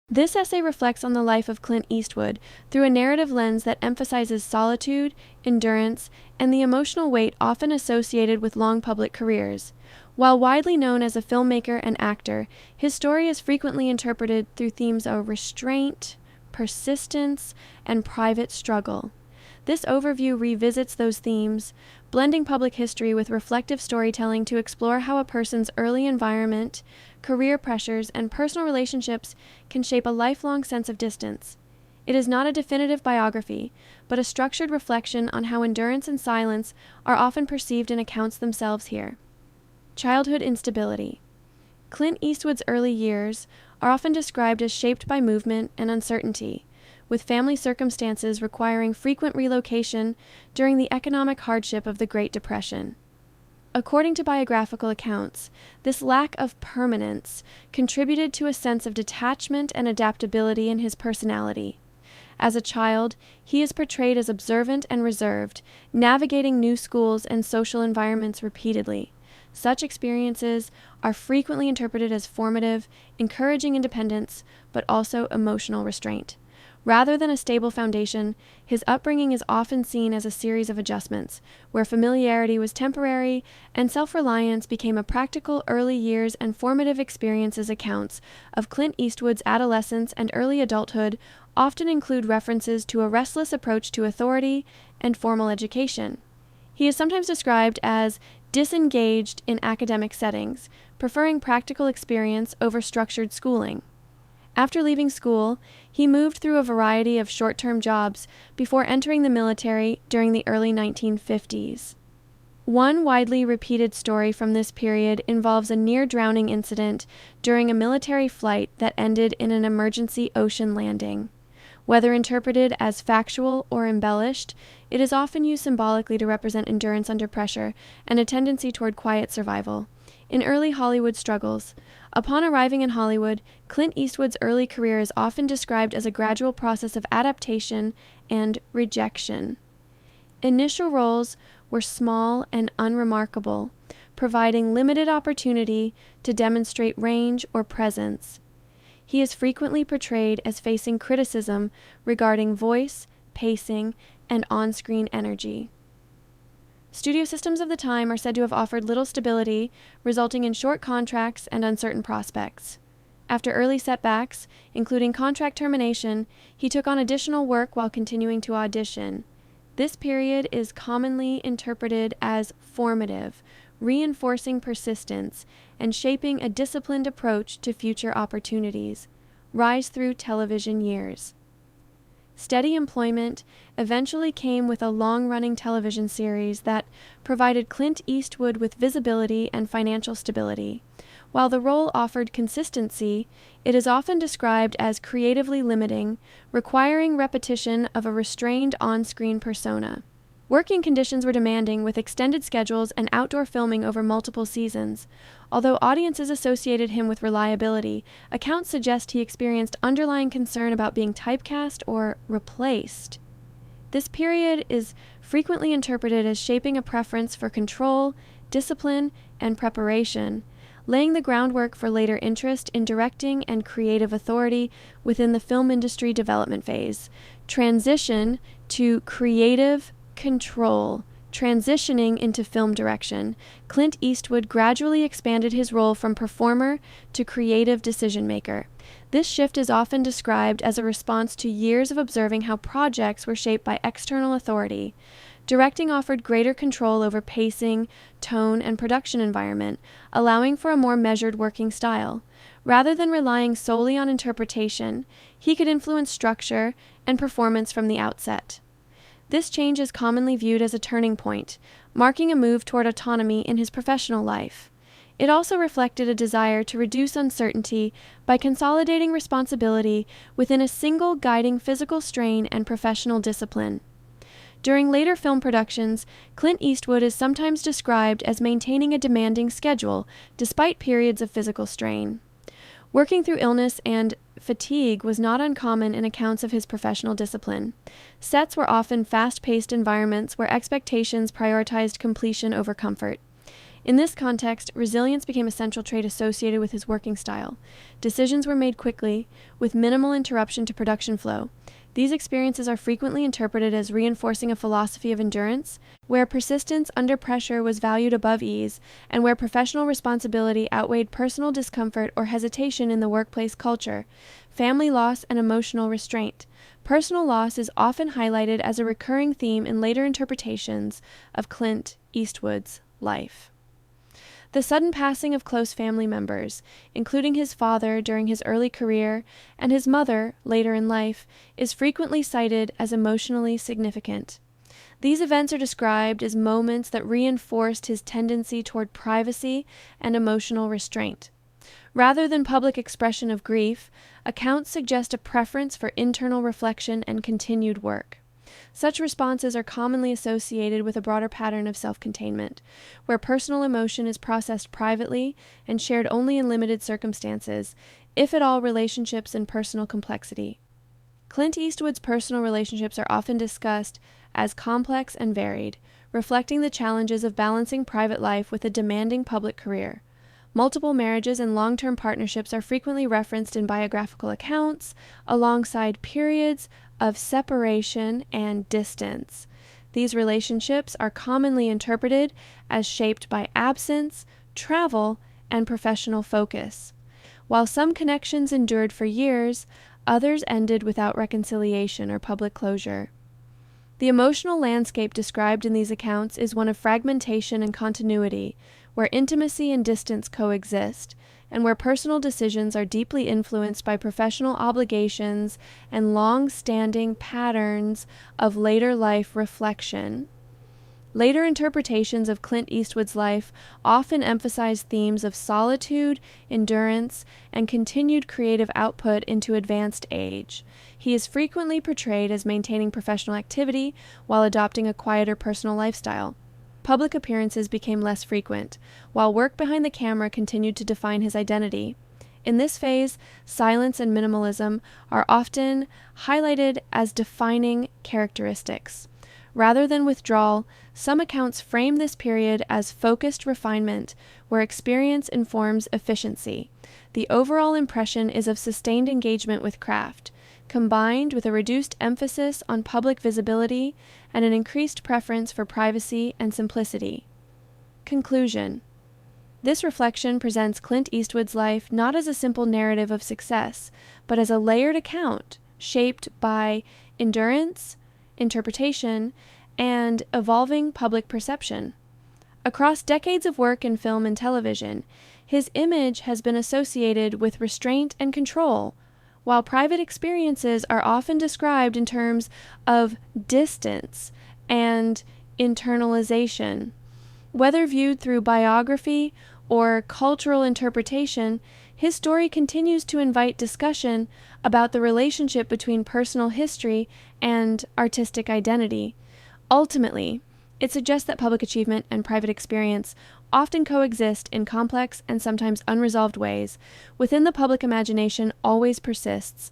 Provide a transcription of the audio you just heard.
This essay reflects on the life of Clint Eastwood through a narrative lens that emphasizes solitude, endurance, and the emotional weight often associated with long public careers. While widely known as a filmmaker and actor, his story is frequently interpreted through themes of restraint, persistence, and private struggle. This overview revisits those themes, blending public history with reflective storytelling to explore how a person's early environment, career pressures, and personal relationships can shape a lifelong sense of distance. It is not a definitive biography, but a structured reflection on how endurance and silence are often perceived in accounts themselves here. Childhood instability. Clint Eastwood's early years are often described as shaped by movement and uncertainty, with family circumstances requiring frequent relocation during the economic hardship of the Great Depression. According to biographical accounts, this lack of permanence contributed to a sense of detachment and adaptability in his personality. As a child, he is portrayed as observant and reserved, navigating new schools and social environments repeatedly. Such experiences are frequently interpreted as formative, encouraging independence, but also emotional restraint. Rather than a stable foundation, his upbringing is often seen as a series of adjustments, where familiarity was temporary and self-reliance became a practical early years and formative experiences. Accounts of Clint Eastwood's adolescence and early adulthood often include references to a restless approach to authority and formal education. He is sometimes described as disengaged in academic settings, preferring practical experience over structured schooling. After leaving school, he moved through a variety of short-term jobs before entering the military during the early 1950s. One widely repeated story from this period involves a near-drowning incident during a military flight that ended in an emergency ocean landing. Whether interpreted as factual or embellished, it is often used symbolically to represent endurance under pressure and a tendency toward quiet survival. In early Hollywood struggles, upon arriving in Hollywood, Clint Eastwood's early career is often described as a gradual process of adaptation and rejection. Initial roles were small and unremarkable, providing limited opportunity to demonstrate range or presence. He is frequently portrayed as facing criticism regarding voice, pacing, and on-screen energy. Studio systems of the time are said to have offered little stability, resulting in short contracts and uncertain prospects. After early setbacks, including contract termination, he took on additional work while continuing to audition. This period is commonly interpreted as formative, reinforcing persistence and shaping a disciplined approach to future opportunities. Rise through television years. Steady employment eventually came with a long-running television series that provided Clint Eastwood with visibility and financial stability. While the role offered consistency, it is often described as creatively limiting, requiring repetition of a restrained on-screen persona. Working conditions were demanding, with extended schedules and outdoor filming over multiple seasons. Although audiences associated him with reliability, accounts suggest he experienced underlying concern about being typecast or replaced. This period is frequently interpreted as shaping a preference for control, discipline, and preparation, laying the groundwork for later interest in directing and creative authority within the film industry development phase. Transition to creative control. Transitioning into film direction, Clint Eastwood gradually expanded his role from performer to creative decision-maker. This shift is often described as a response to years of observing how projects were shaped by external authority. Directing offered greater control over pacing, tone, and production environment, allowing for a more measured working style. Rather than relying solely on interpretation, he could influence structure and performance from the outset. This change is commonly viewed as a turning point, marking a move toward autonomy in his professional life. It also reflected a desire to reduce uncertainty by consolidating responsibility within a single guiding physical strain and professional discipline. During later film productions, Clint Eastwood is sometimes described as maintaining a demanding schedule despite periods of physical strain. Working through illness and fatigue was not uncommon in accounts of his professional discipline. Sets were often fast-paced environments where expectations prioritized completion over comfort. In this context, resilience became a central trait associated with his working style. Decisions were made quickly, with minimal interruption to production flow. These experiences are frequently interpreted as reinforcing a philosophy of endurance, where persistence under pressure was valued above ease, and where professional responsibility outweighed personal discomfort or hesitation in the workplace culture. Family loss and emotional restraint. Personal loss is often highlighted as a recurring theme in later interpretations of Clint Eastwood's life. The sudden passing of close family members, including his father during his early career and his mother later in life, is frequently cited as emotionally significant. These events are described as moments that reinforced his tendency toward privacy and emotional restraint. Rather than public expression of grief, accounts suggest a preference for internal reflection and continued work. Such responses are commonly associated with a broader pattern of self-containment, where personal emotion is processed privately and shared only in limited circumstances, if at all relationships and personal complexity. Clint Eastwood's personal relationships are often discussed as complex and varied, reflecting the challenges of balancing private life with a demanding public career. Multiple marriages and long-term partnerships are frequently referenced in biographical accounts, alongside periods of separation and distance. These relationships are commonly interpreted as shaped by absence, travel, and professional focus. While some connections endured for years, others ended without reconciliation or public closure. The emotional landscape described in these accounts is one of fragmentation and continuity, where intimacy and distance coexist, and where personal decisions are deeply influenced by professional obligations and long-standing patterns of later life reflection. Later interpretations of Clint Eastwood's life often emphasize themes of solitude, endurance, and continued creative output into advanced age. He is frequently portrayed as maintaining professional activity while adopting a quieter personal lifestyle. Public appearances became less frequent, while work behind the camera continued to define his identity. In this phase, silence and minimalism are often highlighted as defining characteristics. Rather than withdrawal, some accounts frame this period as focused refinement, where experience informs efficiency. The overall impression is of sustained engagement with craft, combined with a reduced emphasis on public visibility and an increased preference for privacy and simplicity. Conclusion. This reflection presents Clint Eastwood's life not as a simple narrative of success, but as a layered account shaped by endurance, interpretation, and evolving public perception. Across decades of work in film and television, his image has been associated with restraint and control, while private experiences are often described in terms of distance and internalization. Whether viewed through biography or cultural interpretation, his story continues to invite discussion about the relationship between personal history and artistic identity. Ultimately, it suggests that public achievement and private experience often coexist in complex and sometimes unresolved ways. Within the public imagination always persists,